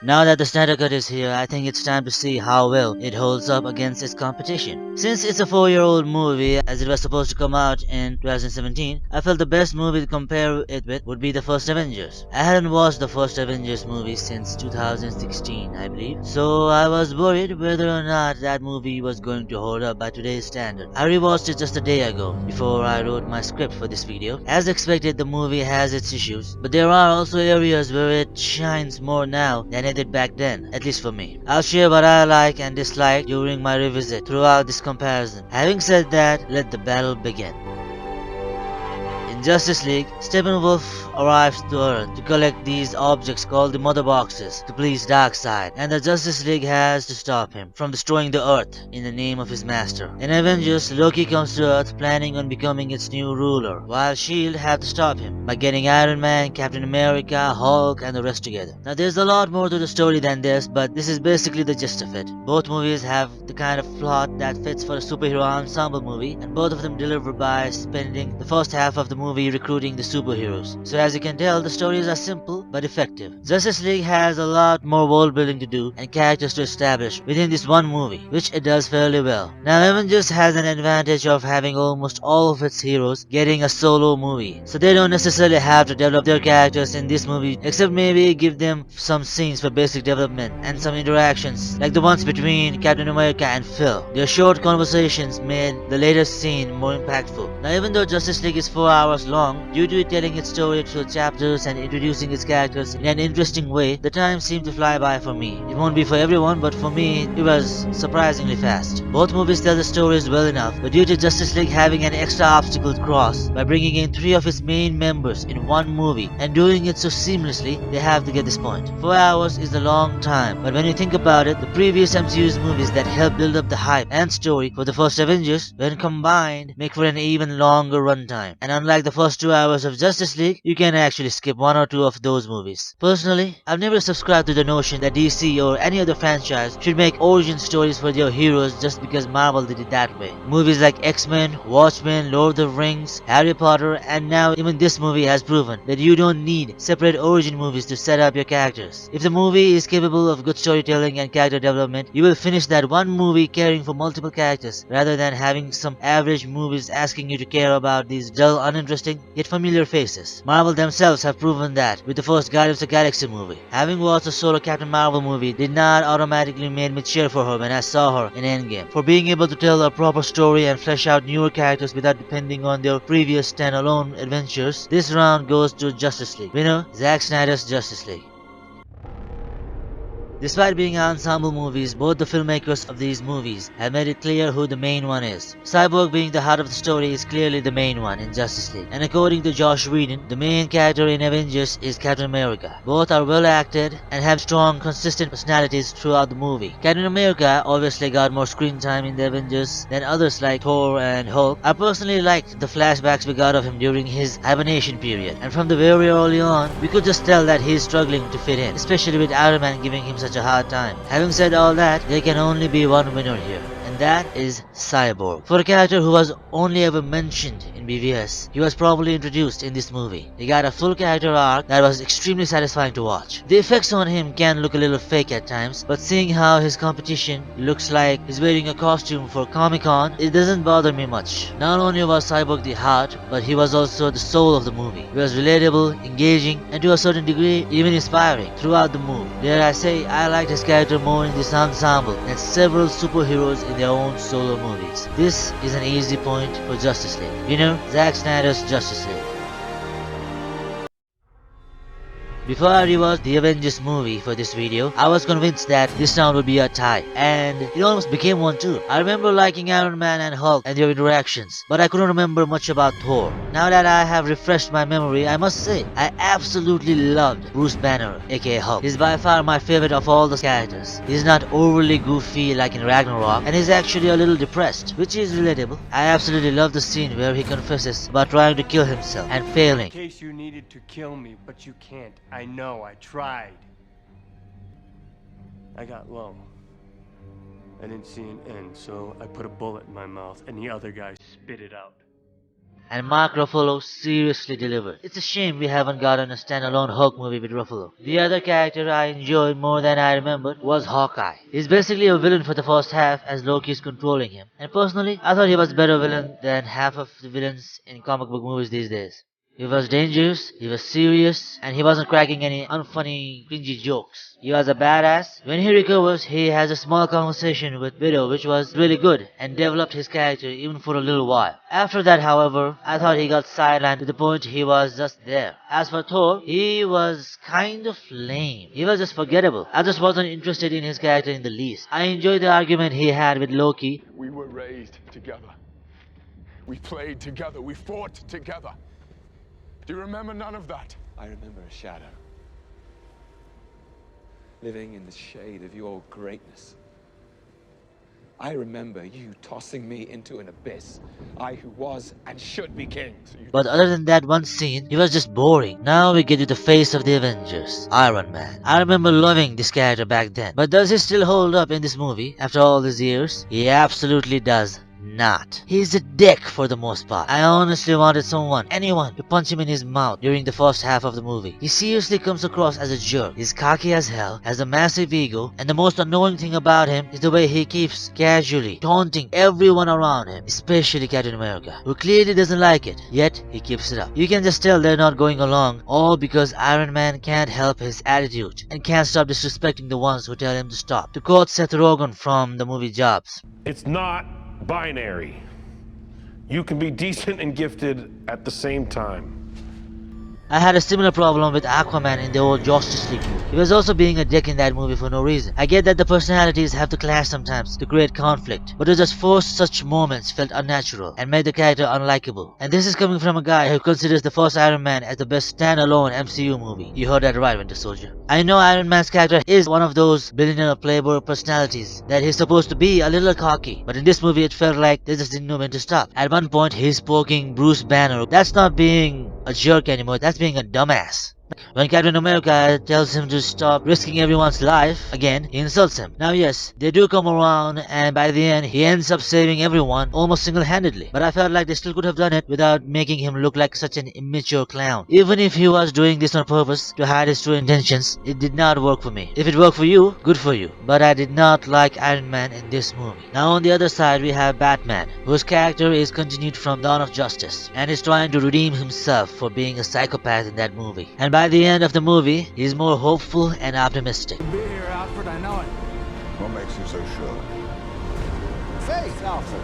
Now that the Snyder Cut is here, I think it's time to see how well it holds up against its competition. Since it's a 4-year-old movie, as it was supposed to come out in 2017, I felt the best movie to compare it with would be the first Avengers. I hadn't watched the first Avengers movie since 2016, I believe, so I was worried whether or not that movie was going to hold up by today's standard. I rewatched it just a day ago, before I wrote my script for this video. As expected, the movie has its issues, but there are also areas where it shines more now than it did back then, at least for me. I'll share what I like and dislike during my revisit throughout this comparison. Having said that, let the battle begin. In Justice League, Steppenwolf arrives to Earth to collect these objects called the Mother Boxes to please Darkseid, and the Justice League has to stop him from destroying the Earth in the name of his master. In Avengers, Loki comes to Earth planning on becoming its new ruler, while S.H.I.E.L.D. have to stop him by getting Iron Man, Captain America, Hulk, and the rest together. Now there's a lot more to the story than this, but this is basically the gist of it. Both movies have the kind of plot that fits for a superhero ensemble movie, and both of them deliver by spending the first half of the movie recruiting the superheroes. So as you can tell, the stories are simple but effective. Justice League has a lot more world building to do and characters to establish within this one movie, which it does fairly well. Now Avengers has an advantage of having almost all of its heroes getting a solo movie, so they don't necessarily have to develop their characters in this movie, except maybe give them some scenes for basic development and some interactions like the ones between Captain America and Phil. Their short conversations made the latest scene more impactful. Now even though Justice League is 4 hours long, due to it telling its story through chapters and introducing its characters in an interesting way, the time seemed to fly by for me. It won't be for everyone, but for me, it was surprisingly fast. Both movies tell the stories well enough, but due to Justice League having an extra obstacle to cross by bringing in 3 of its main members in one movie and doing it so seamlessly, they have to get this point. 4 hours is a long time, but when you think about it, the previous MCU's movies that helped build up the hype and story for the first Avengers, when combined, make for an even longer runtime. And unlike the first 2 hours of Justice League, you can actually skip 1 or 2 of those movies. Personally, I've never subscribed to the notion that DC or any other franchise should make origin stories for their heroes just because Marvel did it that way. Movies like X-Men, Watchmen, Lord of the Rings, Harry Potter, and now even this movie has proven that you don't need separate origin movies to set up your characters. If the movie is capable of good storytelling and character development, you will finish that one movie caring for multiple characters rather than having some average movies asking you to care about these dull, uninteresting, yet familiar faces. Marvel themselves have proven that with the first Guardians of the Galaxy movie. Having watched the solo Captain Marvel movie did not automatically make me cheer for her when I saw her in Endgame. For being able to tell a proper story and flesh out newer characters without depending on their previous standalone adventures, this round goes to Justice League. Winner, Zack Snyder's Justice League. Despite being ensemble movies, both the filmmakers of these movies have made it clear who the main one is. Cyborg, being the heart of the story, is clearly the main one in Justice League. And according to Josh Whedon, the main character in Avengers is Captain America. Both are well acted and have strong, consistent personalities throughout the movie. Captain America obviously got more screen time in the Avengers than others like Thor and Hulk. I personally liked the flashbacks we got of him during his hibernation period. And from the very early on, we could just tell that he is struggling to fit in, especially with Iron Man giving him such a hard time. Having said all that, there can only be one winner here, and that is Cyborg. For a character who was only ever mentioned in BVS, he was probably introduced in this movie. He got a full character arc that was extremely satisfying to watch. The effects on him can look a little fake at times, but seeing how his competition looks like he's wearing a costume for Comic-Con, it doesn't bother me much. Not only was Cyborg the heart, but he was also the soul of the movie. He was relatable, engaging, and to a certain degree, even inspiring throughout the movie. Dare I say, I liked his character more in this ensemble than several superheroes in their own solo movies. This is an easy point for Justice League. Winner, Zack Snyder's Justice League. Before I rewatched the Avengers movie for this video, I was convinced that this round would be a tie, and it almost became one too. I remember liking Iron Man and Hulk and their interactions, but I couldn't remember much about Thor. Now that I have refreshed my memory, I must say, I absolutely loved Bruce Banner, aka Hulk. He's by far my favorite of all the characters. He's not overly goofy like in Ragnarok, and he's actually a little depressed, which is relatable. I absolutely love the scene where he confesses about trying to kill himself and failing. In case you needed to kill me, but you can't. I know, I tried. I got low. I didn't see an end, so I put a bullet in my mouth and the other guy spit it out. and Mark Ruffalo seriously delivered. It's a shame we haven't gotten a standalone Hulk movie with Ruffalo. The other character I enjoyed more than I remembered was Hawkeye. He's basically a villain for the first half as Loki is controlling him, and personally, I thought he was a better villain than half of the villains in comic book movies these days. He was dangerous, he was serious, and he wasn't cracking any unfunny, cringy jokes. He was a badass. When he recovers, he has a small conversation with Widow, which was really good, and developed his character even for a little while. After that, however, I thought he got sidelined to the point he was just there. As for Thor, he was kind of lame. He was just forgettable. I just wasn't interested in his character in the least. I enjoyed the argument he had with Loki. We were raised together. We played together. We fought together. Do you remember none of that? I remember a shadow. Living in the shade of your greatness. I remember you tossing me into an abyss. I who was and should be king. But other than that one scene, he was just boring. Now we get to the face of the Avengers, Iron Man. I remember loving this character back then. But does he still hold up in this movie after all these years? He absolutely does not. He's a dick for the most part. I honestly wanted anyone, to punch him in his mouth during the first half of the movie. He seriously comes across as a jerk. He's cocky as hell, has a massive ego, and the most annoying thing about him is the way he keeps casually taunting everyone around him, especially Captain America, who clearly doesn't like it, yet he keeps it up. You can just tell they're not going along, all because Iron Man can't help his attitude and can't stop disrespecting the ones who tell him to stop. To quote Seth Rogen from the movie Jobs, "It's not binary. You can be decent and gifted at the same time." I had a similar problem with Aquaman in the old Justice League movie. He was also being a dick in that movie for no reason. I get that the personalities have to clash sometimes to create conflict, but it just forced such moments felt unnatural and made the character unlikable. And this is coming from a guy who considers the first Iron Man as the best standalone MCU movie. You heard that right, Winter Soldier. I know Iron Man's character is one of those billionaire playboy personalities that he's supposed to be a little cocky, but in this movie it felt like they just didn't know when to stop. At one point he's poking Bruce Banner. That's not being a jerk anymore, that's being a dumbass. When Captain America tells him to stop risking everyone's life, again, he insults him. Now yes, they do come around and by the end, he ends up saving everyone almost single-handedly. But I felt like they still could have done it without making him look like such an immature clown. Even if he was doing this on purpose to hide his true intentions, it did not work for me. If it worked for you, good for you. But I did not like Iron Man in this movie. Now on the other side, we have Batman, whose character is continued from Dawn of Justice and is trying to redeem himself for being a psychopath in that movie. And by the end of the movie, he's more hopeful and optimistic. Be here, Alfred, I know it. What makes you so sure? Faith, Alfred.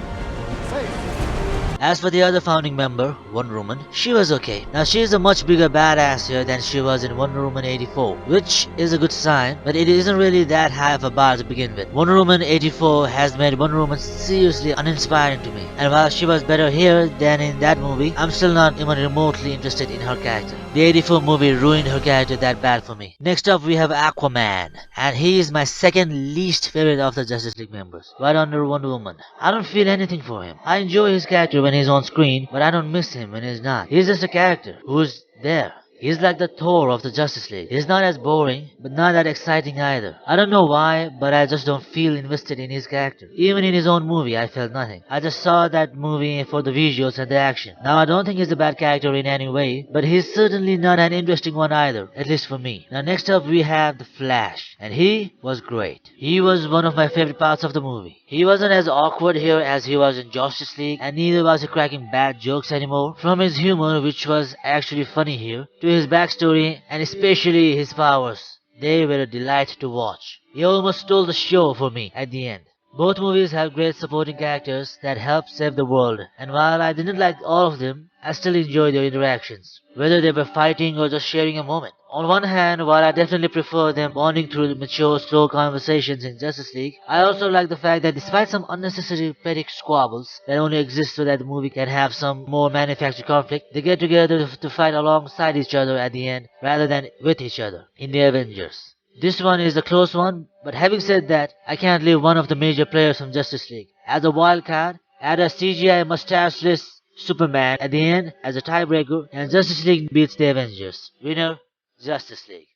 Faith. As for the other founding member, Wonder Woman, she was okay. Now she is a much bigger badass here than she was in Wonder Woman 84, which is a good sign, but it isn't really that high of a bar to begin with. Wonder Woman 84 has made Wonder Woman seriously uninspiring to me, and while she was better here than in that movie, I'm still not even remotely interested in her character. The 84 movie ruined her character that bad for me. Next up we have Aquaman, and he is my second least favorite of the Justice League members, right under Wonder Woman. I don't feel anything for him. I enjoy his character when he's on screen, but I don't miss him when he's not. He's just a character who's there. He's like the Thor of the Justice League. He's not as boring, but not that exciting either. I don't know why, but I just don't feel invested in his character. Even in his own movie, I felt nothing. I just saw that movie for the visuals and the action. Now, I don't think he's a bad character in any way, but he's certainly not an interesting one either, at least for me. Now, next up, we have The Flash, and he was great. He was one of my favorite parts of the movie. He wasn't as awkward here as he was in Justice League, and neither was he cracking bad jokes anymore. From his humor, which was actually funny here, to his backstory, and especially his powers, they were a delight to watch. He almost stole the show for me at the end. Both movies have great supporting characters that help save the world, and while I didn't like all of them, I still enjoyed their interactions, whether they were fighting or just sharing a moment. On one hand, while I definitely prefer them bonding through the mature, slow conversations in Justice League, I also like the fact that despite some unnecessary petty squabbles that only exist so that the movie can have some more manufactured conflict, they get together to fight alongside each other at the end, rather than with each other, in the Avengers. This one is a close one, but having said that, I can't leave one of the major players from Justice League. As a wild card, add a CGI mustacheless Superman at the end as a tiebreaker, and Justice League beats the Avengers. Winner, Justice League.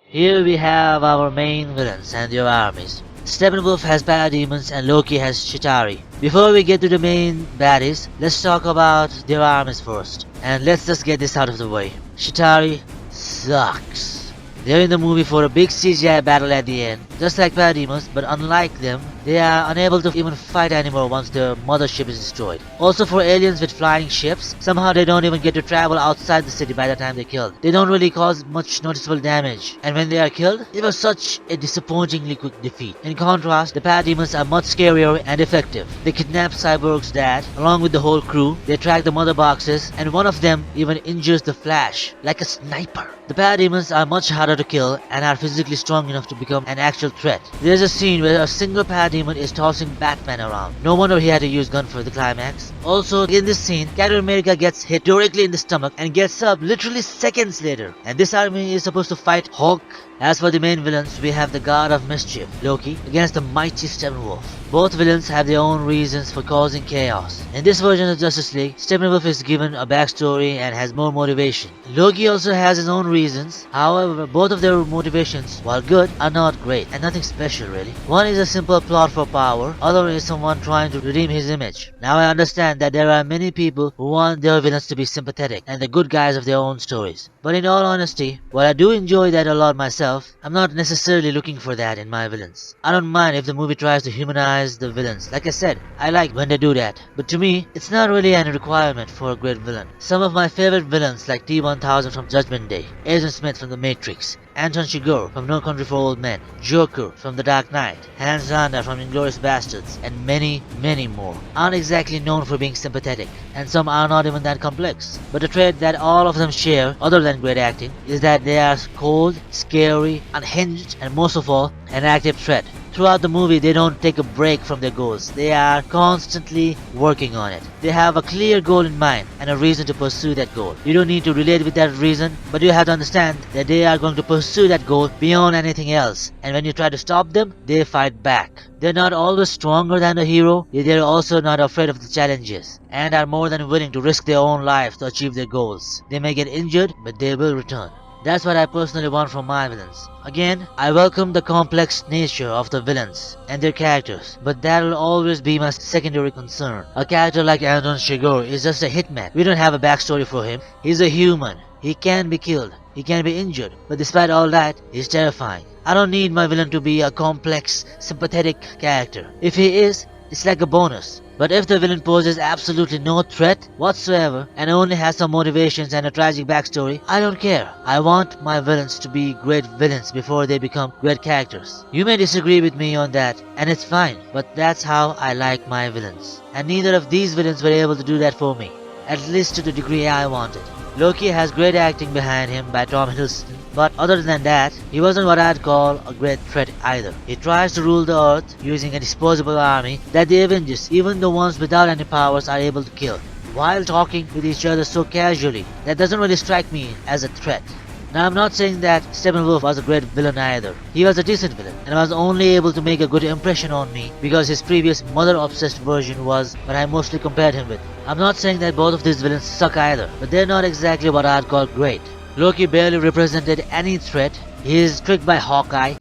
Here we have our main villains and their armies. Steppenwolf has parademons and Loki has Chitauri. Before we get to the main baddies, let's talk about their armies first. And let's just get this out of the way. Chitauri sucks. They're in the movie for a big CGI battle at the end, just like Parademons, but unlike them, they are unable to even fight anymore once their mothership is destroyed. Also, for aliens with flying ships, somehow they don't even get to travel outside the city by the time they're killed. They don't really cause much noticeable damage, and when they are killed, it was such a disappointingly quick defeat. In contrast, the Parademons are much scarier and effective. They kidnap Cyborg's dad, along with the whole crew, they track the mother boxes, and one of them even injures the Flash, like a sniper. The Parademons are much harder to kill and are physically strong enough to become an actual threat. There's a scene where a single Parademon is tossing Batman around. No wonder he had to use gun for the climax. Also, in this scene, Captain America gets hit directly in the stomach and gets up literally seconds later. And this army is supposed to fight Hulk. As for the main villains, we have the God of Mischief, Loki, against the mighty Steppenwolf. Both villains have their own reasons for causing chaos. In this version of Justice League, Steppenwolf is given a backstory and has more motivation. Loki also has his own reasons, however, both of their motivations, while good, are not great, and nothing special really. One is a simple plot for power, other is someone trying to redeem his image. Now I understand that there are many people who want their villains to be sympathetic and the good guys of their own stories. But in all honesty, while I do enjoy that a lot myself, I'm not necessarily looking for that in my villains. I don't mind if the movie tries to humanize the villains. Like I said, I like when they do that. But to me, it's not really any requirement for a great villain. Some of my favorite villains like T-1000 from Judgment Day, Agent Smith from The Matrix, Anton Chigurh from No Country for Old Men, Joker from The Dark Knight, Hans Landa from Inglourious Bastards, and many, many more, aren't exactly known for being sympathetic, and some are not even that complex. But the trait that all of them share, other than great acting, is that they are cold, scary, unhinged, and most of all, an active threat. Throughout the movie, they don't take a break from their goals. They are constantly working on it. They have a clear goal in mind and a reason to pursue that goal. You don't need to relate with that reason, but you have to understand that they are going to pursue that goal beyond anything else. And when you try to stop them, they fight back. They're not always stronger than the hero, yet they're also not afraid of the challenges, and are more than willing to risk their own life to achieve their goals. They may get injured, but they will return. That's what I personally want from my villains. Again, I welcome the complex nature of the villains and their characters, but that will always be my secondary concern. A character like Anton Chigurh is just a hitman. We don't have a backstory for him. He's a human. He can be killed. He can be injured. But despite all that, he's terrifying. I don't need my villain to be a complex, sympathetic character. If he is, it's like a bonus. But if the villain poses absolutely no threat whatsoever and only has some motivations and a tragic backstory, I don't care. I want my villains to be great villains before they become great characters. You may disagree with me on that, and it's fine, but that's how I like my villains. And neither of these villains were able to do that for me, at least to the degree I wanted. Loki has great acting behind him by Tom Hiddleston, but other than that, he wasn't what I'd call a great threat either. He tries to rule the earth using a disposable army that the Avengers, even the ones without any powers, are able to kill, while talking with each other so casually. That doesn't really strike me as a threat. Now I'm not saying that Steppenwolf was a great villain either. He was a decent villain and was only able to make a good impression on me because his previous mother-obsessed version was what I mostly compared him with. I'm not saying that both of these villains suck either, but they're not exactly what I'd call great. Loki barely represented any threat. He is tricked by Hawkeye.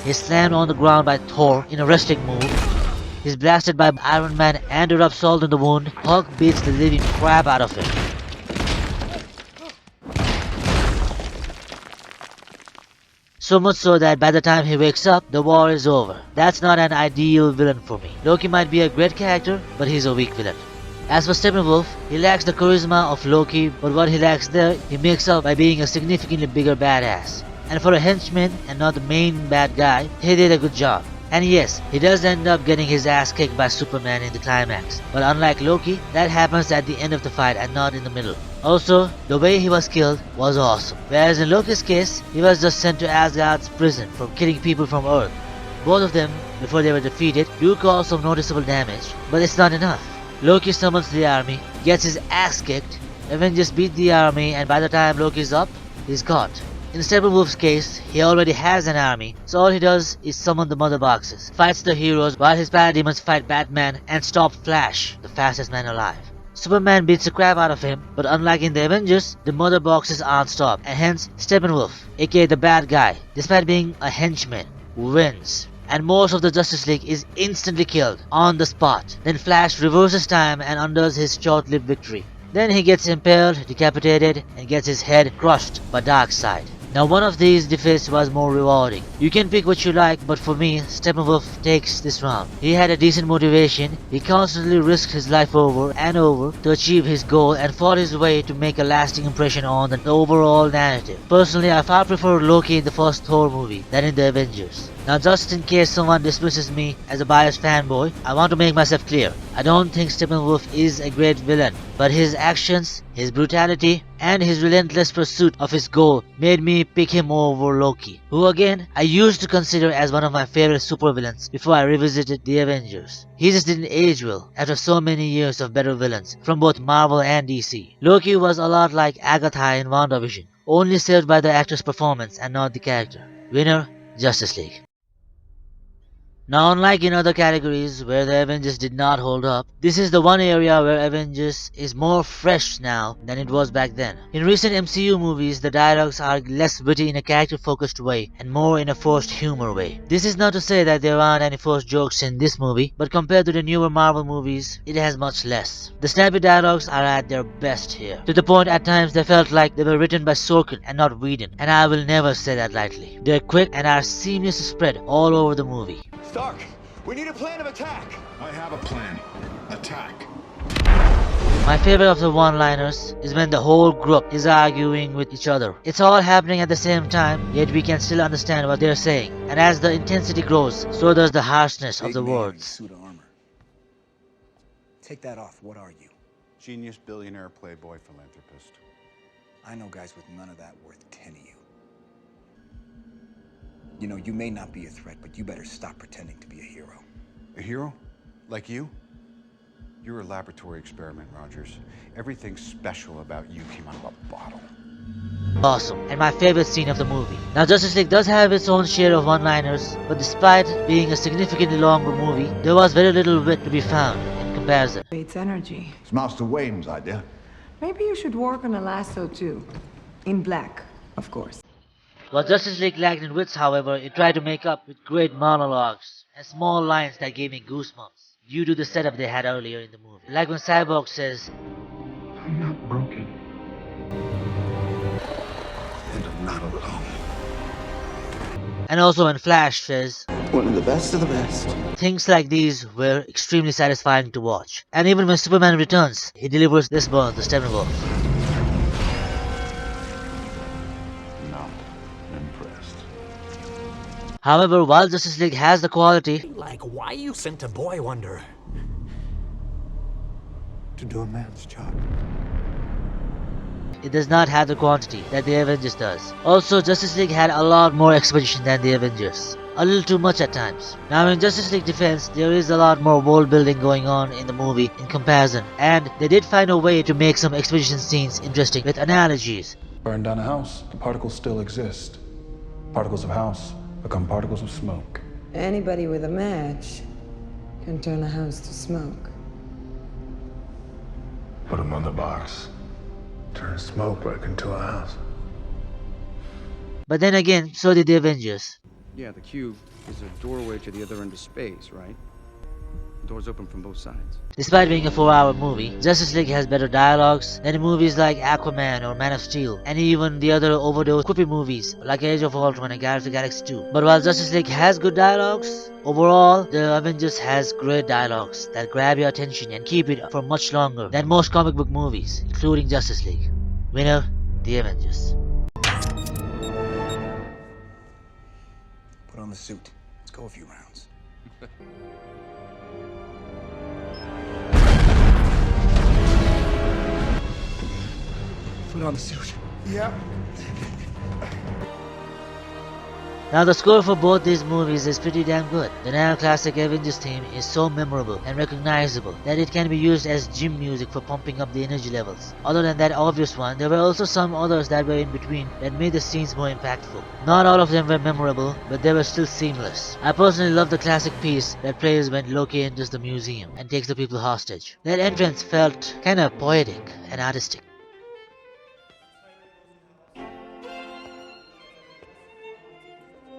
He's slammed on the ground by Thor in a wrestling move. He's blasted by Iron Man and rubs salt in the wound. Hulk beats the living crap out of him. So much so that by the time he wakes up, the war is over. That's not an ideal villain for me. Loki might be a great character, but he's a weak villain. As for Steppenwolf, he lacks the charisma of Loki, but what he lacks there, he makes up by being a significantly bigger badass. And for a henchman and not the main bad guy, he did a good job. And yes, he does end up getting his ass kicked by Superman in the climax. But unlike Loki, that happens at the end of the fight and not in the middle. Also, the way he was killed was awesome. Whereas in Loki's case, he was just sent to Asgard's prison for killing people from Earth. Both of them, before they were defeated, do cause some noticeable damage, but it's not enough. Loki summons the army, gets his ass kicked, Avengers beat the army, and by the time Loki's up, he's caught. In Steppenwolf's case, he already has an army, so all he does is summon the mother boxes, fights the heroes while his parademons fight Batman and stop Flash, the fastest man alive. Superman beats the crap out of him, but unlike in the Avengers, the mother boxes aren't stopped, and hence Steppenwolf, aka the bad guy, despite being a henchman, wins. And most of the Justice League is instantly killed on the spot. Then Flash reverses time and undoes his short-lived victory. Then he gets impaled, decapitated, and gets his head crushed by Darkseid. Now one of these defeats was more rewarding. You can pick what you like, but for me, Steppenwolf takes this round. He had a decent motivation, he constantly risked his life over and over to achieve his goal and fought his way to make a lasting impression on the overall narrative. Personally, I far prefer Loki in the first Thor movie than in the Avengers. Now just in case someone dismisses me as a biased fanboy, I want to make myself clear. I don't think Steppenwolf is a great villain, but his actions, his brutality, and his relentless pursuit of his goal made me pick him over Loki, who again I used to consider as one of my favorite supervillains before I revisited the Avengers. He just didn't age well after so many years of better villains from both Marvel and DC. Loki was a lot like Agatha in WandaVision, only saved by the actor's performance and not the character. Winner, Justice League. Now unlike in other categories where the Avengers did not hold up, this is the one area where Avengers is more fresh now than it was back then. In recent MCU movies, the dialogues are less witty in a character-focused way and more in a forced humor way. This is not to say that there aren't any forced jokes in this movie, but compared to the newer Marvel movies, it has much less. The snappy dialogues are at their best here, to the point at times they felt like they were written by Sorkin and not Whedon, and I will never say that lightly. They're quick and are seamlessly spread all over the movie. Stark, we need a plan of attack. I have a plan. Attack. My favorite of the one-liners is when the whole group is arguing with each other. It's all happening at the same time, yet we can still understand what they're saying. And as the intensity grows, so does the harshness of the words. Suit of armor. Take that off. What are you? Genius, billionaire, playboy, philanthropist. I know guys with none of that worth 10 of you. You know, you may not be a threat, but you better stop pretending to be a hero. A hero? Like you? You're a laboratory experiment, Rogers. Everything special about you came out of a bottle. Awesome, and my favorite scene of the movie. Now Justice League does have its own share of one-liners, but despite being a significantly longer movie, there was very little wit to be found in comparison. It's energy. It's Master Wayne's idea. Maybe you should work on a lasso too. In black, of course. While Justice League lacked in wits, however, it tried to make up with great monologues and small lines that gave me goosebumps due to the setup they had earlier in the movie. Like when Cyborg says, I'm not broken. And I'm not alone. and also when Flash says, One of the best of the best. things like these were extremely satisfying to watch. And even when Superman returns, he delivers this burn to Steppenwolf. However, while Justice League has the quality, Like, why you sent a boy wonder? To do a man's job. it does not have the quantity that the Avengers does. Also, Justice League had a lot more exposition than the Avengers. A little too much at times. Now in Justice League Defense, there is a lot more world building going on in the movie in comparison, and they did find a way to make some exposition scenes interesting with analogies. Burn down a house, the particles still exist. Particles of house become particles of smoke. Anybody with a match can turn a house to smoke. Put them on the box. Turn smoke back into a house. But then again, so did the Avengers. Yeah, the cube is a doorway to the other end of space, right? Doors open from both sides. Despite being a 4-hour movie, Justice League has better dialogues than movies like Aquaman or Man of Steel, and even the other overdose quippy movies like Age of Ultron and Guardians of the Galaxy 2. But while Justice League has good dialogues, overall, the Avengers has great dialogues that grab your attention and keep it for much longer than most comic book movies, including Justice League. Winner, the Avengers. Put on the suit. Let's go a few rounds. Put on the suit. Yep. Now the score for both these movies is pretty damn good. The now classic Avengers theme is so memorable and recognizable that it can be used as gym music for pumping up the energy levels. Other than that obvious one, there were also some others that were in between that made the scenes more impactful. Not all of them were memorable, but they were still seamless. I personally love the classic piece that plays when Loki enters the museum and takes the people hostage. That entrance felt kinda poetic and artistic.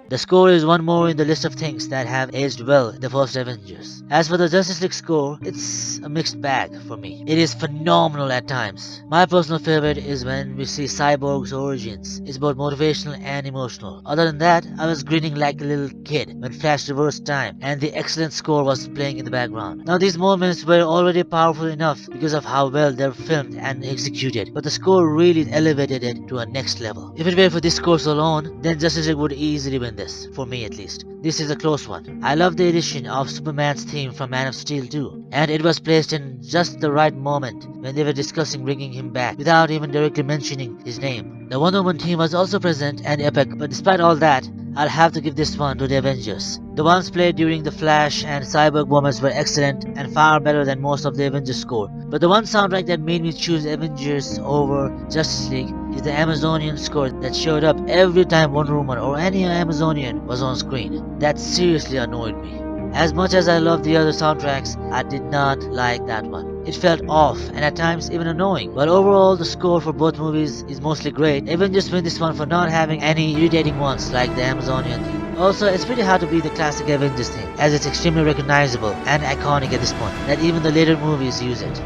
The score is one more in the list of things that have aged well in the first Avengers. As for the Justice League score, it's a mixed bag for me. It is phenomenal at times. My personal favorite is when we see Cyborg's origins. It's both motivational and emotional. Other than that, I was grinning like a little kid when Flash reversed time and the excellent score was playing in the background. Now these moments were already powerful enough because of how well they're filmed and executed, but the score really elevated it to a next level. If it were for this score alone, then Justice League would easily win this, for me at least. This is a close one. I love the addition of Superman's theme from Man of Steel too, and it was placed in just the right moment when they were discussing bringing him back without even directly mentioning his name. The Wonder Woman theme was also present and epic, but despite all that, I'll have to give this one to the Avengers. The ones played during the Flash and Cyborg moments were excellent and far better than most of the Avengers score. But the one soundtrack that made me choose Avengers over Justice League is the Amazonian score that showed up every time Wonder Woman or any Amazonian was on screen. That seriously annoyed me. As much as I love the other soundtracks, I did not like that one. It felt off and at times even annoying. But overall, the score for both movies is mostly great. Avengers win this one for not having any irritating ones like the Amazonian theme. Also, it's pretty hard to beat the classic Avengers theme, as it's extremely recognizable and iconic at this point, that even the later movies use it.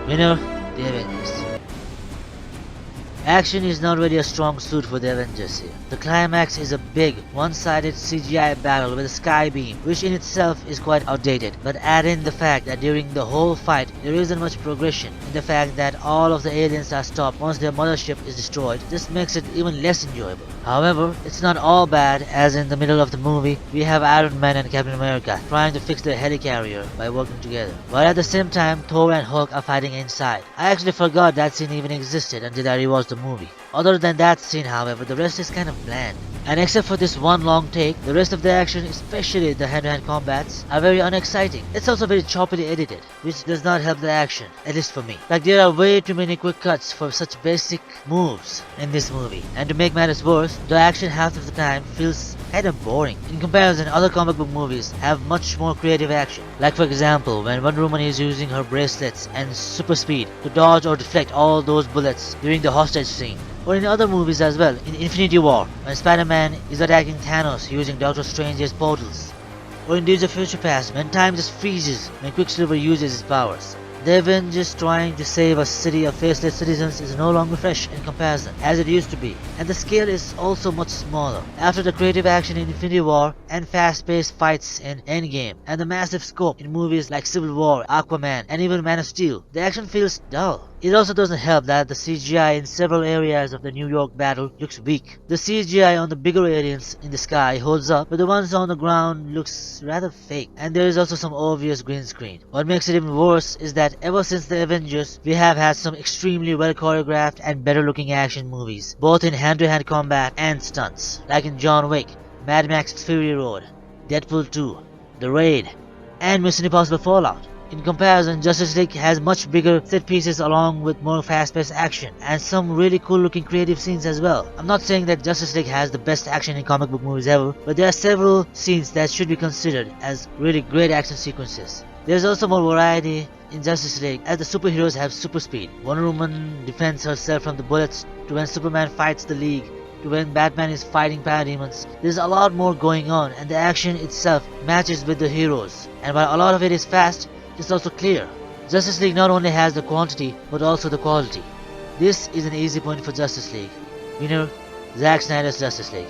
Winner, the Avengers. Action is not really a strong suit for the Avengers here. The climax is a big, one-sided CGI battle with a sky beam, which in itself is quite outdated, but add in the fact that during the whole fight there isn't much progression, and the fact that all of the aliens are stopped once their mothership is destroyed just makes it even less enjoyable. However, it's not all bad, as in the middle of the movie, we have Iron Man and Captain America trying to fix their helicarrier by working together. But at the same time, Thor and Hulk are fighting inside. I actually forgot that scene even existed until I rewatched the movie. Other than that scene, however, the rest is kind of bland. And except for this one long take, the rest of the action, especially the hand-to-hand combats, are very unexciting. It's also very choppily edited, which does not help the action, at least for me. Like, there are way too many quick cuts for such basic moves in this movie. And to make matters worse, the action half of the time feels kind of boring. In comparison, other comic book movies have much more creative action. Like for example, when Wonder Woman is using her bracelets and super speed to dodge or deflect all those bullets during the hostage scene. Or in other movies as well, in Infinity War, when Spider-Man is attacking Thanos using Doctor Strange's portals. Or in Days of Future Past, when time just freezes when Quicksilver uses his powers. The Avengers trying to save a city of faceless citizens is no longer fresh in comparison, as it used to be, and the scale is also much smaller. After the creative action in Infinity War, and fast-paced fights in Endgame, and the massive scope in movies like Civil War, Aquaman, and even Man of Steel, the action feels dull. It also doesn't help that the CGI in several areas of the New York battle looks weak. The CGI on the bigger aliens in the sky holds up, but the ones on the ground looks rather fake. And there is also some obvious green screen. What makes it even worse is that ever since the Avengers, we have had some extremely well choreographed and better looking action movies, both in hand-to-hand combat and stunts, like in John Wick, Mad Max Fury Road, Deadpool 2, The Raid, and Mission Impossible Fallout. In comparison, Justice League has much bigger set pieces along with more fast-paced action and some really cool looking creative scenes as well. I'm not saying that Justice League has the best action in comic book movies ever, but there are several scenes that should be considered as really great action sequences. There's also more variety in Justice League as the superheroes have super speed. Wonder Woman defends herself from the bullets, to when Superman fights the League, to when Batman is fighting parademons. There's a lot more going on, and the action itself matches with the heroes. And while a lot of it is fast, it's also clear. Justice League not only has the quantity, but also the quality. This is an easy point for Justice League. Winner, Zack Snyder's Justice League.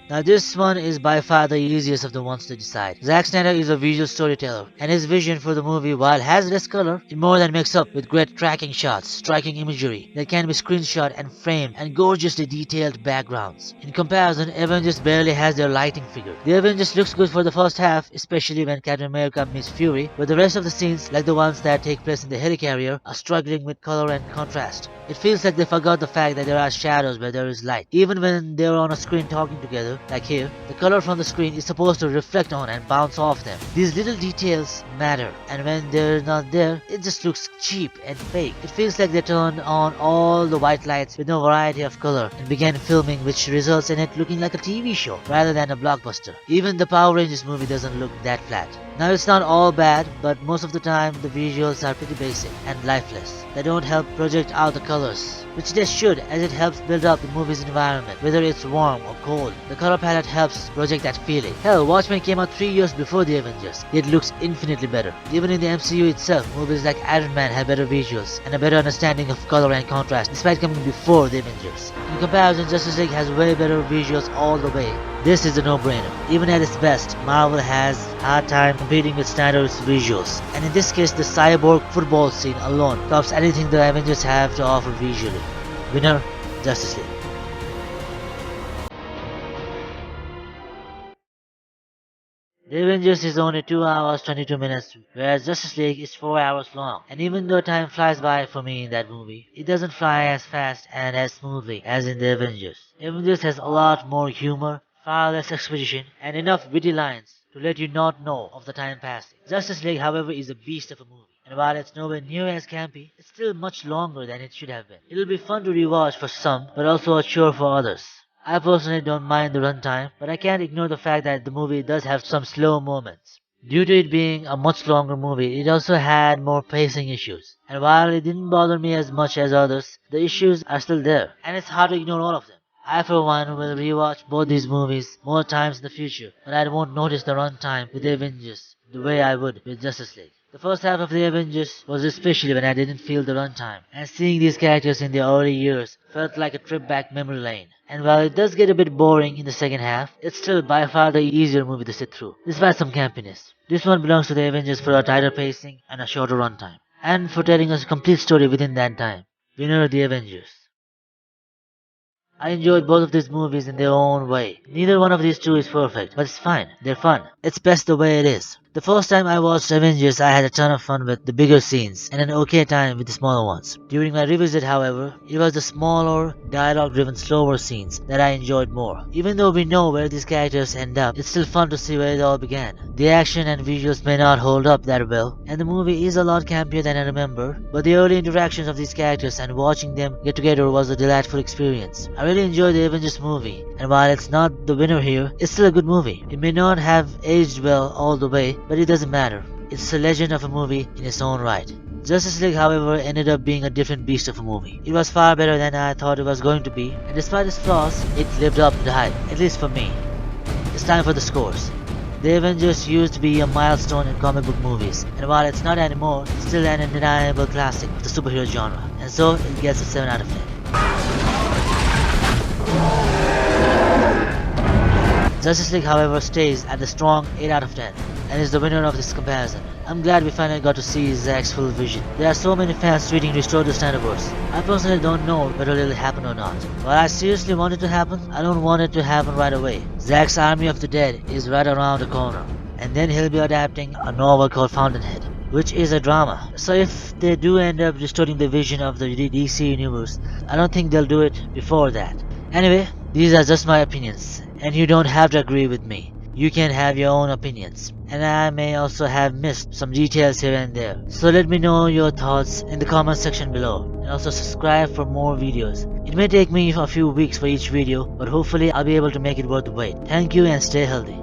Now this one is by far the easiest of the ones to decide. Zack Snyder is a visual storyteller, and his vision for the movie, while has less color, it more than makes up with great tracking shots, striking imagery that can be screenshot and framed, and gorgeously detailed backgrounds. In comparison, Avengers barely has their lighting figured. The Avengers looks good for the first half, especially when Captain America meets Fury, but the rest of the scenes, like the ones that take place in the helicarrier, are struggling with color and contrast. It feels like they forgot the fact that there are shadows where there is light. Even when they're on a screen talking together, like here, the color from the screen is supposed to reflect on and bounce off them. These little details matter, and when they're not there, it just looks cheap and fake. It feels like they turned on all the white lights with no variety of color and began filming, which results in it looking like a TV show rather than a blockbuster. Even the Power Rangers movie doesn't look that flat. Now it's not all bad, but most of the time the visuals are pretty basic and lifeless. They don't help project out the colors, which they should, as it helps build up the movie's environment, whether it's warm or cold. The color palette helps project that feeling. Hell, Watchmen came out 3 years before the Avengers, yet looks infinitely better. Even in the MCU itself, movies like Iron Man have better visuals and a better understanding of color and contrast, despite coming before the Avengers. In comparison, Justice League has way better visuals all the way. This is a no-brainer. Even at its best, Marvel has a hard time competing with Snyder's visuals, and in this case the cyborg football scene alone tops anything the Avengers have to offer visually. Winner, Justice League. The Avengers is only 2 hours 22 minutes, whereas Justice League is 4 hours long. And even though time flies by for me in that movie, it doesn't fly as fast and as smoothly as in the Avengers. Avengers has a lot more humor, far less exposition, and enough witty lines to let you not know of the time passing. Justice League, however, is a beast of a movie. And while it's nowhere near as campy, it's still much longer than it should have been. It'll be fun to rewatch for some, but also a chore for others. I personally don't mind the runtime, but I can't ignore the fact that the movie does have some slow moments. Due to it being a much longer movie, it also had more pacing issues. And while it didn't bother me as much as others, the issues are still there, and it's hard to ignore all of them. I, for one, will rewatch both these movies more times in the future, but I won't notice the runtime with the Avengers the way I would with Justice League. The first half of the Avengers was especially when I didn't feel the runtime, and seeing these characters in their early years felt like a trip back memory lane. And while it does get a bit boring in the second half, it's still by far the easier movie to sit through, despite some campiness. This one belongs to the Avengers for a tighter pacing and a shorter runtime, and for telling us a complete story within that time. Winner, the Avengers. I enjoyed both of these movies in their own way. Neither one of these two is perfect, but it's fine. They're fun. It's best the way it is. The first time I watched Avengers, I had a ton of fun with the bigger scenes and an okay time with the smaller ones. During my revisit, however, it was the smaller, dialogue-driven, slower scenes that I enjoyed more. Even though we know where these characters end up, it's still fun to see where it all began. The action and visuals may not hold up that well, and the movie is a lot campier than I remember, but the early interactions of these characters and watching them get together was a delightful experience. I really enjoyed the Avengers movie, and while it's not the winner here, it's still a good movie. It may not have aged well all the way, but it doesn't matter. It's a legend of a movie in its own right. Justice League, however, ended up being a different beast of a movie. It was far better than I thought it was going to be, and despite its flaws, it lived up to the hype, at least for me. It's time for the scores. The Avengers used to be a milestone in comic book movies, and while it's not anymore, it's still an undeniable classic of the superhero genre, and so it gets a 7 out of 10. Justice League, however, stays at the strong 8 out of 10 and is the winner of this comparison. I'm glad we finally got to see Zack's full vision. There are so many fans tweeting restore the Snyderverse. I personally don't know whether it'll happen or not. While I seriously want it to happen, I don't want it to happen right away. Zack's Army of the Dead is right around the corner, and then he'll be adapting a novel called Fountainhead, which is a drama. So if they do end up restoring the vision of the DC universe, I don't think they'll do it before that. Anyway, these are just my opinions, and you don't have to agree with me. You can have your own opinions, and I may also have missed some details here and there. So let me know your thoughts in the comment section below, and also subscribe for more videos. It may take me a few weeks for each video, but hopefully I'll be able to make it worth the wait. Thank you and stay healthy.